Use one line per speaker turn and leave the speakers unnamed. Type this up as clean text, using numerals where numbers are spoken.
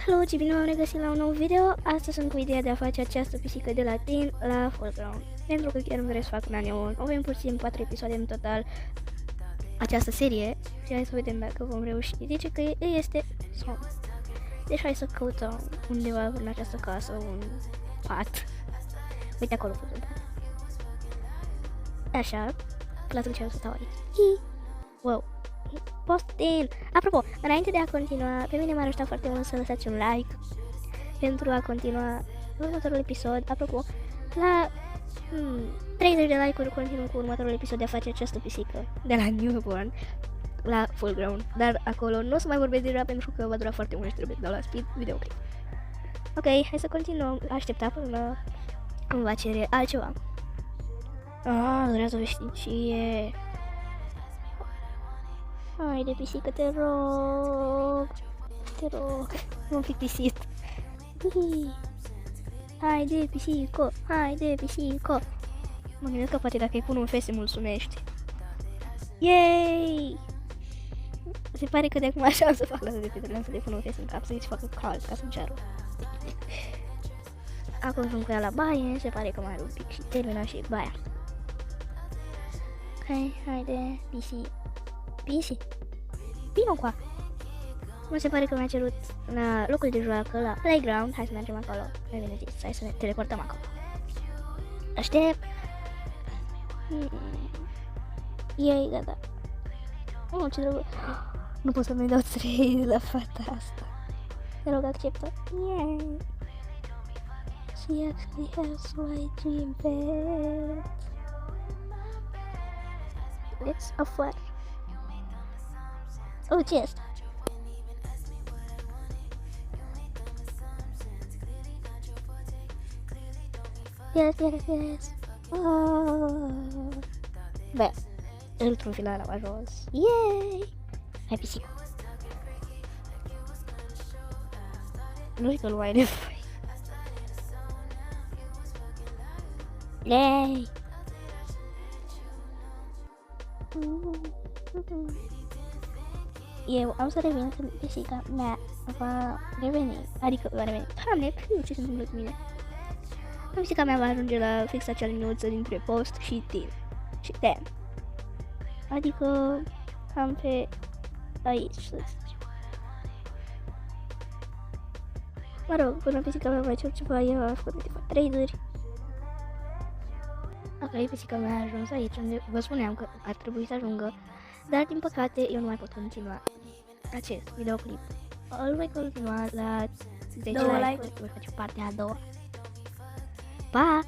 Hello și bine m-am regăsit la un nou video. Astăzi sunt cu ideea de a face această pisică de la Teen la Foreground. Pentru că chiar îmi doresc să fac un anime. Avem puțin 4 episoade în total această serie și hai să vedem dacă vom reuși. Zice că este somn. Deci hai să căutăm undeva în această casă un pat. Uite acolo fost un pat. Așa, că atunci o să stau aici. Wow. Postin! Apropo, înainte de a continua, pe mine m-ar ajuta foarte mult să lăsați un like pentru a continua următorul episod. Apropo, la 30 de like-uri continuăm cu următorul episod de a face această pisică de la Newborn la Foreground. Dar acolo nu o să mai vorbesc deja pentru că va dura foarte mult și trebuie să dau la speed videoclip. Ok, hai să continuăm. Aștepta până îmi va cere altceva. Durează o veșnicie. Haide, pisică, te rog. Te rog. M-am plictisit. Haide, pisico. Haide, pisico. Mă gândesc că poate dacă îi pun un F se mulțumește. Yay! Se pare că de acum așa o să fac la de pe să le pun un F în cap, să-i facă cald ca să-mi ceară. Acum sunt cu ea la baie, se pare că mai are un pic și termină și baia. Ok, haide, pisi. Vino cu. Mă se pare că mi-a cerut la locul de joacă, la playground. Hai să mergem acolo. Mai bine zis, hai să ne teleportăm acolo. Aștept. Ei, gata. Ce drăguț. Nu pot să-mi dau 3 de la fata asta. Te rog, acceptă. Yay. She actually has white dream bed. Let's offer. Oh, ce este? Yes. Bă, într-un final am ajuns. Yay! Hai, pisică. Nu zic că nu mai ai nevoie. Yay! Eu am să revin când pisica mea va reveni. Adică va reveni. Doamne, ce se întâmplă cu mine? Pisica mea va ajunge la fix acea liniuță dintre post și teen. Și ten. Adică cam pe aici, să zic. Mă rog, până pisica mea va cer ceva, eu am făcut câteva trade-uri. Ok, pisica mea a ajuns aici, unde vă spuneam că ar trebui să ajungă. Dar din păcate eu nu mai pot continua acest videoclip. Îl voi continua la 10 like-uri, voi face partea a doua. Pa!